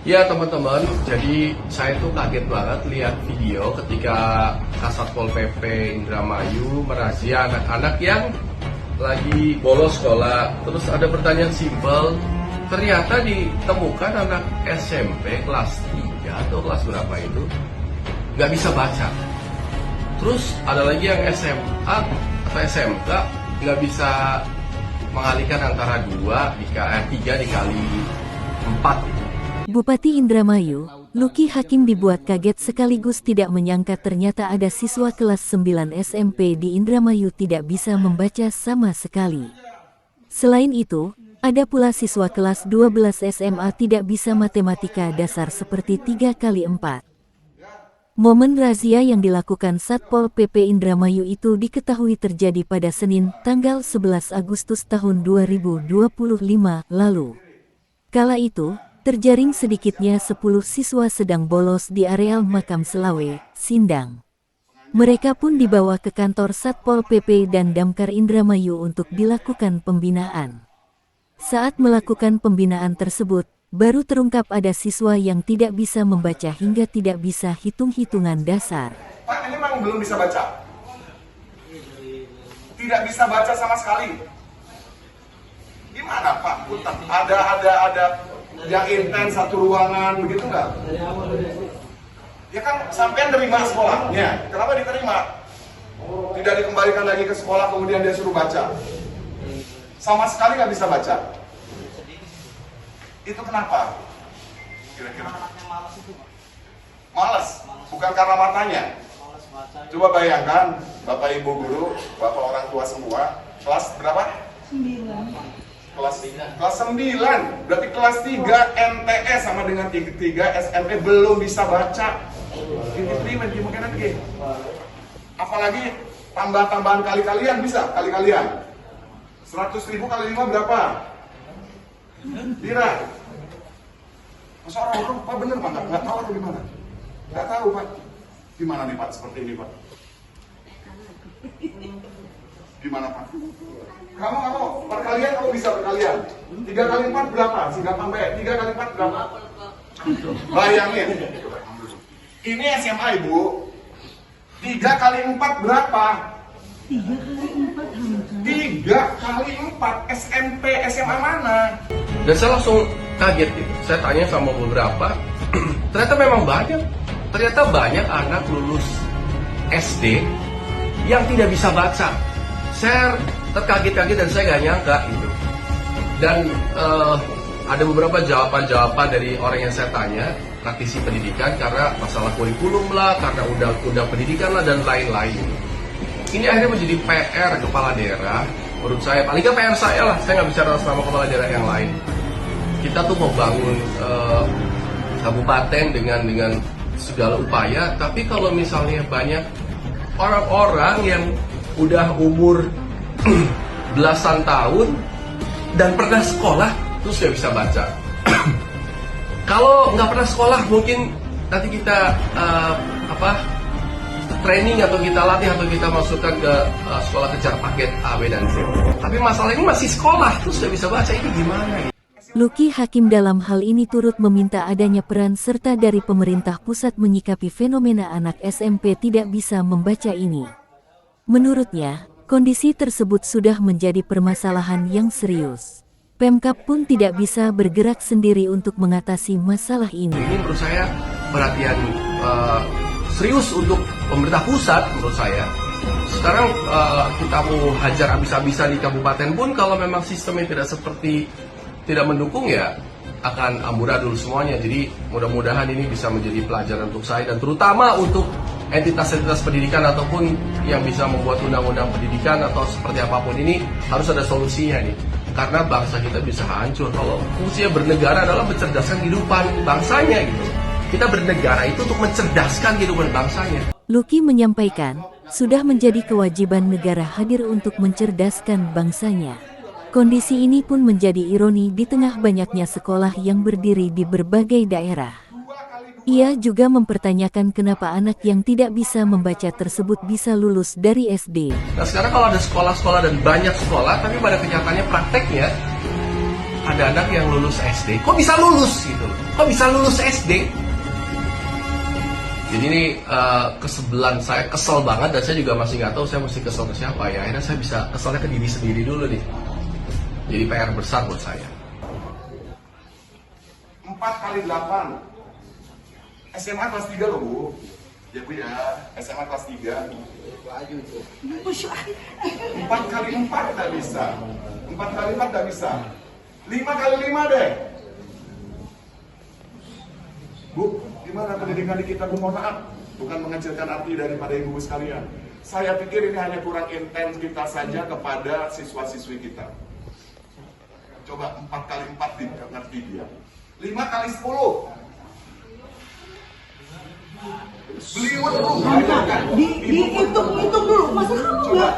Ya teman-teman, jadi saya tuh kaget banget lihat video ketika Kasatpol PP Indramayu merazia anak-anak yang lagi bolos sekolah. Terus ada pertanyaan simpel, ternyata ditemukan anak SMP kelas 3 atau kelas berapa itu nggak bisa baca. Terus ada lagi yang SMA atau SMK nggak bisa mengalihkan antara 3 dikali 4. Bupati Indramayu, Luki Hakim dibuat kaget sekaligus tidak menyangka ternyata ada siswa kelas 9 SMP di Indramayu tidak bisa membaca sama sekali. Selain itu, ada pula siswa kelas 12 SMA tidak bisa matematika dasar seperti 3x4. Momen razia yang dilakukan Satpol PP Indramayu itu diketahui terjadi pada Senin, tanggal 11 Agustus tahun 2025 lalu. Kala itu, terjaring sedikitnya 10 siswa sedang bolos di areal Makam Selawe, Sindang. Mereka pun dibawa ke kantor Satpol PP dan Damkar Indramayu untuk dilakukan pembinaan. Saat melakukan pembinaan tersebut, baru terungkap ada siswa yang tidak bisa membaca hingga tidak bisa hitung-hitungan dasar. Pak, ini memang belum bisa baca? Tidak bisa baca sama sekali? Gimana Pak? Ada yang intens satu ruangan begitu nggak? Ya kan sampean nerima sekolahnya, kenapa diterima? Tidak dikembalikan lagi ke sekolah kemudian dia suruh baca. Sama sekali nggak bisa baca. Itu kenapa? Kira-kira? Malas, bukan karena matanya. Coba bayangkan, Bapak Ibu Guru, Bapak orang tua semua, kelas berapa? 9. Kelas 9, berarti kelas 3 MTS sama dengan 3 SMP belum bisa baca. Apalagi tambahan kali-kalian bisa, kali-kalian 100.000 kali 5 berapa? Kira masa orang Pak bener Pak, nggak tahu atau gimana? Nggak tahu Pak. Gimana nih Pak, seperti ini Pak? Gimana Pak? Kamu perkalian kamu bisa perkalian. 3 kali 4 berapa? Sehingga sampai 3 kali 4 berapa? Bayangin. Ini SMA Ibu. 3 kali 4 berapa? 3 kali 4 SMP SMA mana? Dan saya langsung kaget gitu. Saya tanya sama beberapa, ternyata memang banyak. Ternyata banyak anak lulus SD yang tidak bisa baca. Saya terkaget-kaget dan saya nggak nyangka gitu. Dan ada beberapa jawaban-jawaban dari orang yang saya tanya, praktisi pendidikan, karena masalah kurikulum lah, karena undang-undang pendidikan lah, dan lain-lain. Ini akhirnya menjadi PR kepala daerah, menurut saya, paling nggak PR saya lah, saya nggak bicara sama kepala daerah yang lain. Kita tuh membangun kabupaten dengan segala upaya, tapi kalau misalnya banyak orang-orang yang udah umur belasan tahun dan pernah sekolah terus nggak bisa baca. Kalau nggak pernah sekolah mungkin nanti kita training atau kita latih atau kita masukkan ke sekolah kejar paket A, B, dan C. Tapi masalah ini masih sekolah terus nggak bisa baca, ini gimana? Luki Hakim dalam hal ini turut meminta adanya peran serta dari pemerintah pusat menyikapi fenomena anak SMP tidak bisa membaca ini. Menurutnya, kondisi tersebut sudah menjadi permasalahan yang serius. Pemkab pun tidak bisa bergerak sendiri untuk mengatasi masalah ini. Ini menurut saya perhatian serius untuk pemerintah pusat menurut saya. Sekarang kita mau hajar habis-habisan di kabupaten pun kalau memang sistemnya tidak mendukung ya akan amburadul semuanya. Jadi mudah-mudahan ini bisa menjadi pelajaran untuk saya dan terutama untuk entitas-entitas pendidikan ataupun yang bisa membuat undang-undang pendidikan atau seperti apapun ini harus ada solusinya nih. Karena bangsa kita bisa hancur kalau fungsinya bernegara adalah mencerdaskan kehidupan bangsanya gitu. Kita bernegara itu untuk mencerdaskan kehidupan bangsanya. Luki menyampaikan, sudah menjadi kewajiban negara hadir untuk mencerdaskan bangsanya. Kondisi ini pun menjadi ironi di tengah banyaknya sekolah yang berdiri di berbagai daerah. Ia juga mempertanyakan kenapa anak yang tidak bisa membaca tersebut bisa lulus dari SD. Nah sekarang kalau ada sekolah-sekolah dan banyak sekolah, tapi pada kenyataannya prakteknya ada anak yang lulus SD, kok bisa lulus gitu loh? Kok bisa lulus SD? Jadi ini kesebelan saya, kesel banget, dan saya juga masih nggak tahu saya mesti kesel ke siapa ya. Akhirnya saya bisa keselnya ke diri sendiri dulu nih. Jadi PR besar buat saya. 4 kali 8. SMA kelas 3 loh Bu. Ya Bu ya, SMA kelas 3. 4 kali 4 nggak bisa. 4 kali 4 nggak bisa. 5 kali 5 deh. Bu, gimana pendidikan di kita? Bu, mohon maaf, bukan mengecilkan arti daripada ibu-ibu sekalian. Saya pikir ini hanya kurang intens kita saja kepada siswa-siswi kita. Coba 4 kali 4 ngerti dia. 5 kali 10. Beliau tuh bayangkan. Dihitung dulu, masa kamu Coba, nggak?